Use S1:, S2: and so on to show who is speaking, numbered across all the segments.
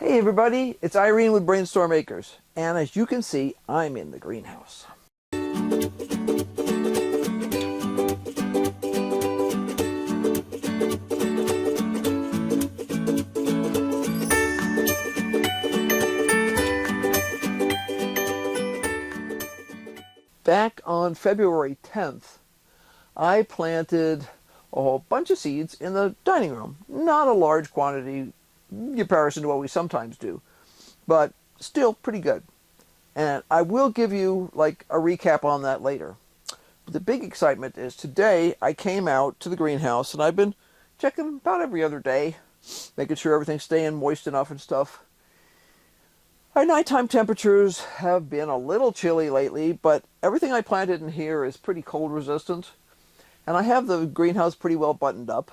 S1: Hey everybody, it's Irene with BrainStormAcres, and as you can see, I'm in the greenhouse. Back on February 10th, I planted a whole bunch of seeds in the dining room. Not a large quantity in comparison to what we sometimes do, but still pretty good. And I will give you like a recap on that later. But the big excitement is today I came out to the greenhouse and I've been checking about every other day, making sure everything's staying moist enough and stuff. Our nighttime temperatures have been a little chilly lately, but everything I planted in here is pretty cold resistant. And I have the greenhouse pretty well buttoned up.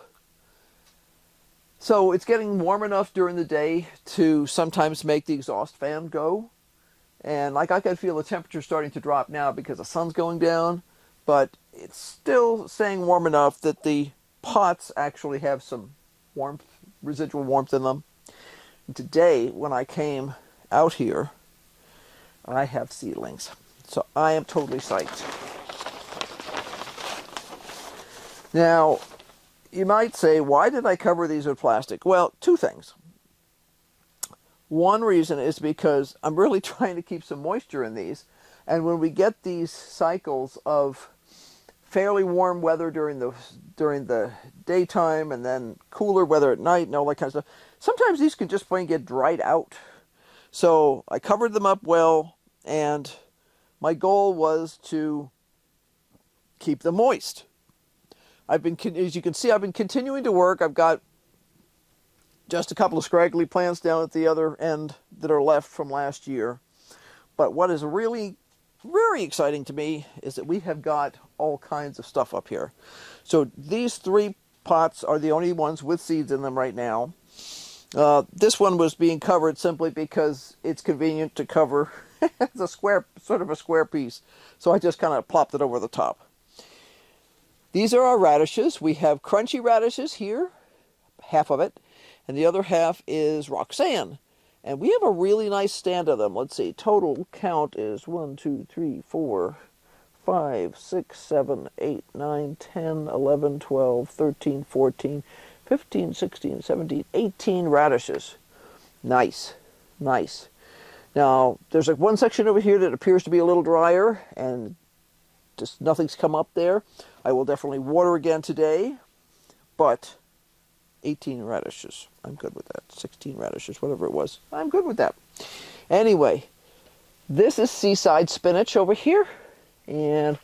S1: So it's getting warm enough during the day to sometimes make the exhaust fan go. And like I can feel the temperature starting to drop now because the sun's going down, but it's still staying warm enough that the pots actually have some warmth, residual warmth in them. And today, when I came out here, I have seedlings. So I am totally psyched. Now, you might say, why did I cover these with plastic? Well, two things. One reason is because I'm really trying to keep some moisture in these. And when we get these cycles of fairly warm weather during the daytime and then cooler weather at night and all that kind of stuff, sometimes these can just plain get dried out. So I covered them up well, and my goal was to keep them moist. As you can see, I've been continuing to work. I've got just a couple of scraggly plants down at the other end that are left from last year. But what is really very exciting to me is that we have got all kinds of stuff up here. So these three pots are the only ones with seeds in them right now. This one was being covered simply because it's convenient to cover. It's a square, sort of a square piece. So I just kind of plopped it over the top. These are our radishes. We have crunchy radishes here, half of it, and the other half is Roxanne. And we have a really nice stand of them. Let's see, total count is 1, 2, 3, 4, 5, 6, 7, 8, 9, 10, 11, 12, 13, 14, 15, 16, 17, 18 radishes. Nice, nice. Now, there's like one section over here that appears to be a little drier, and just nothing's come up there. I will definitely water again today, but 18 radishes. I'm good with that. 16 radishes, whatever it was. I'm good with that. Anyway, this is seaside spinach over here, and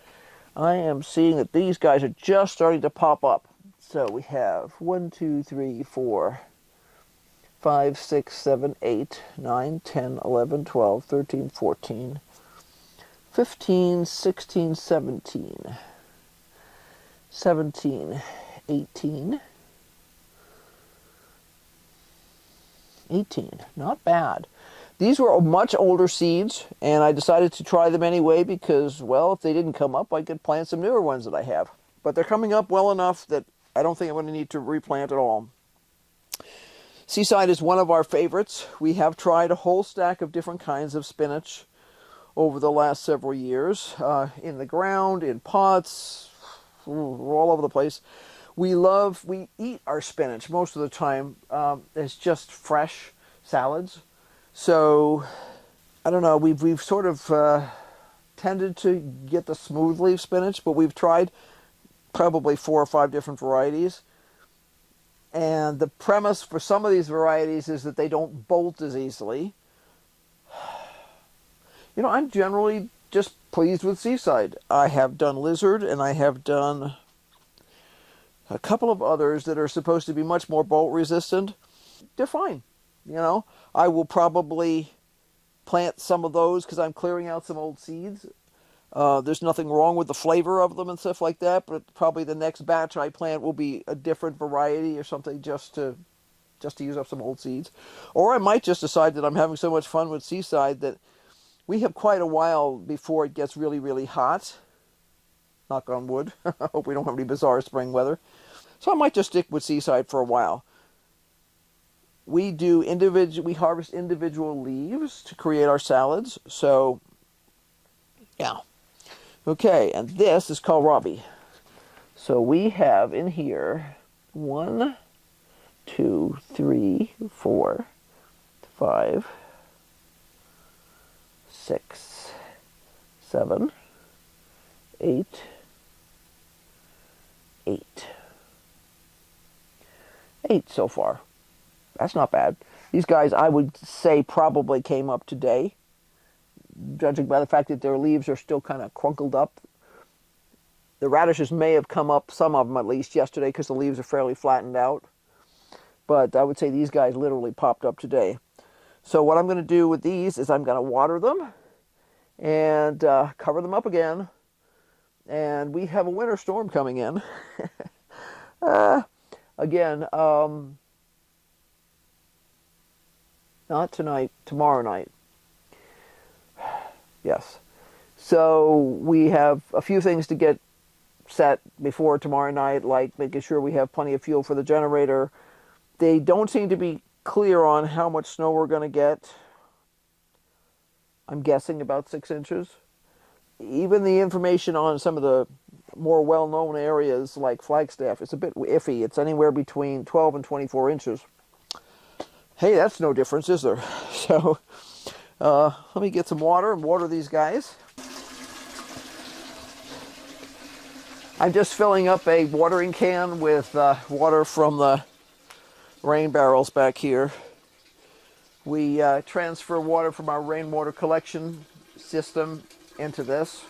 S1: I am seeing that these guys are just starting to pop up. So we have 1, 2, 3, 4, 5, 6, 7, 8, 9, 10, 11, 12, 13, 14, 15, 16, 17, 17, 18, 18. Not bad. These were much older seeds, and I decided to try them anyway because, well, if they didn't come up, I could plant some newer ones that I have. But they're coming up well enough that I don't think I'm going to need to replant at all. Seaside is one of our favorites. We have tried a whole stack of different kinds of spinach over the last several years, in the ground, in pots, all over the place. We eat our spinach most of the time as just fresh salads. So, I don't know, we've sort of tended to get the smooth leaf spinach, but we've tried probably 4 or 5 different varieties. And the premise for some of these varieties is that they don't bolt as easily. You know, I'm generally just pleased with Seaside. I have done Lizard, and I have done a couple of others that are supposed to be much more bolt resistant. They're fine. You know, I will probably plant some of those because I'm clearing out some old seeds. There's nothing wrong with the flavor of them and stuff like that, but probably the next batch I plant will be a different variety or something just to use up some old seeds. Or I might just decide that I'm having so much fun with Seaside that we have quite a while before it gets really, really hot. Knock on wood. I hope we don't have any bizarre spring weather. So I might just stick with Seaside for a while. we harvest individual leaves to create our salads. So, yeah. Okay, and this is kohlrabi. So we have in here 1, 2, 3, 4, 5, 6, 7, 8, 8. 8 so far. That's not bad. These guys, I would say, probably came up today, judging by the fact that their leaves are still kind of crunkled up. The radishes may have come up, some of them at least, yesterday because the leaves are fairly flattened out. But I would say these guys literally popped up today. So what I'm going to do with these is I'm going to water them and cover them up again. And we have a winter storm coming in. Again, not tonight, tomorrow night. Yes. So we have a few things to get set before tomorrow night, like making sure we have plenty of fuel for the generator. They don't seem to be clear on how much snow we're going to get. I'm guessing about 6 inches. Even the information on some of the more well-known areas like Flagstaff is a bit iffy. It's anywhere between 12 and 24 inches. Hey, that's no difference, is there? So let me get some water and water these guys. I'm just filling up a watering can with water from the rain barrels back here. We transfer water from our rainwater collection system into this.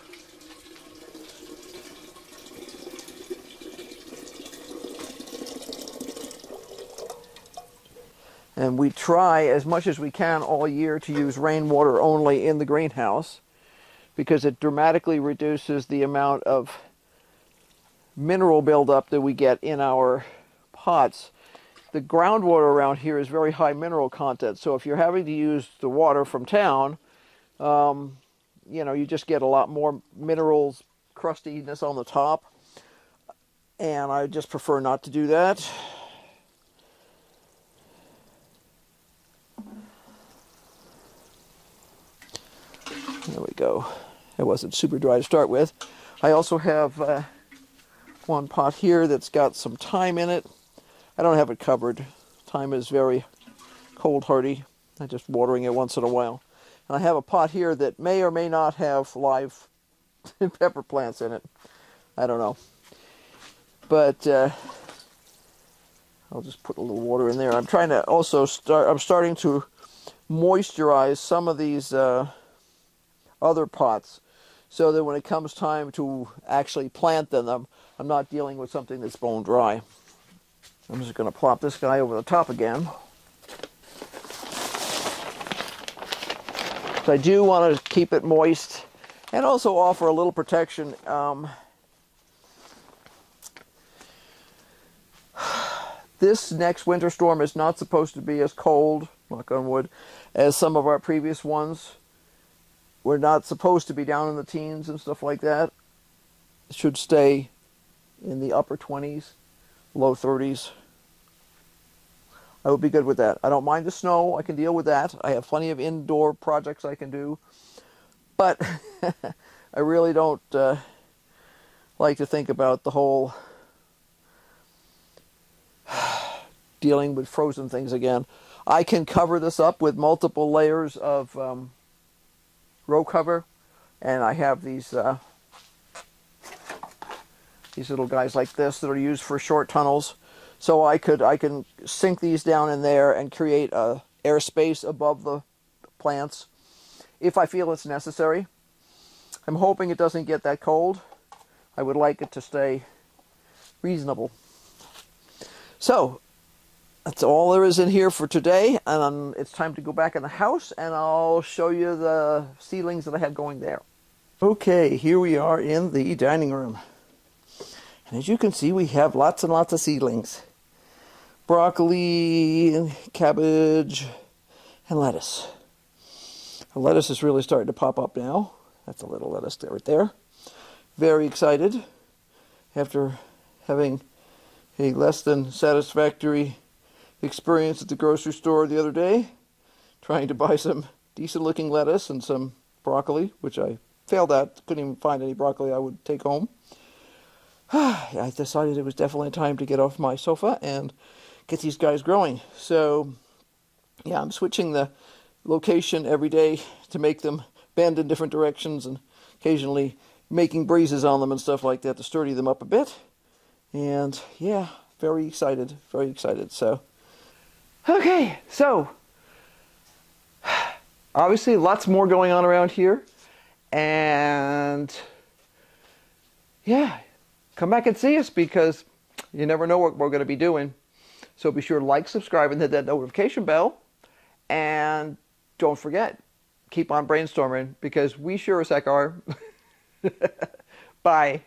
S1: And we try as much as we can all year to use rainwater only in the greenhouse because it dramatically reduces the amount of mineral buildup that we get in our pots. The groundwater around here is very high mineral content, so if you're having to use the water from town, you know, you just get a lot more minerals, crustiness on the top, and I just prefer not to do that. There we go. It wasn't super dry to start with. I also have one pot here that's got some thyme in it. I don't have it covered. Thyme is very cold hardy. I'm just watering it once in a while. And I have a pot here that may or may not have live pepper plants in it. I don't know. But I'll just put a little water in there. I'm trying to also I'm starting to moisturize some of these other pots so that when it comes time to actually plant them, I'm not dealing with something that's bone dry. I'm just going to plop this guy over the top again. So I do want to keep it moist and also offer a little protection. This next winter storm is not supposed to be as cold, knock on wood, as some of our previous ones. We're not supposed to be down in the teens and stuff like that. It should stay in the upper 20s, low 30s. I would be good with that. I don't mind the snow. I can deal with that. I have plenty of indoor projects I can do. But I really don't like to think about the whole dealing with frozen things again. I can cover this up with multiple layers of row cover, and I have these little guys like this that are used for short tunnels. So I can sink these down in there and create a airspace above the plants if I feel it's necessary. I'm hoping it doesn't get that cold. I would like it to stay reasonable. So that's all there is in here for today, and it's time to go back in the house and I'll show you the seedlings that I had going there. Okay, here we are in the dining room. And as you can see, we have lots and lots of seedlings. Broccoli, and cabbage, and lettuce. The lettuce is really starting to pop up now. That's a little lettuce there, right there. Very excited after having a less than satisfactory experience at the grocery store the other day, trying to buy some decent looking lettuce and some broccoli, which I failed at. Couldn't even find any broccoli I would take home. I decided it was definitely time to get off my sofa and get these guys growing. So yeah, I'm switching the location every day to make them bend in different directions, and occasionally making breezes on them and stuff like that to sturdy them up a bit. And yeah, very excited, very excited. So, okay, so obviously lots more going on around here. And yeah, come back and see us, because you never know what we're going to be doing. So be sure to like, subscribe, and hit that notification bell. And don't forget, keep on brainstorming, because we sure as heck are. Bye.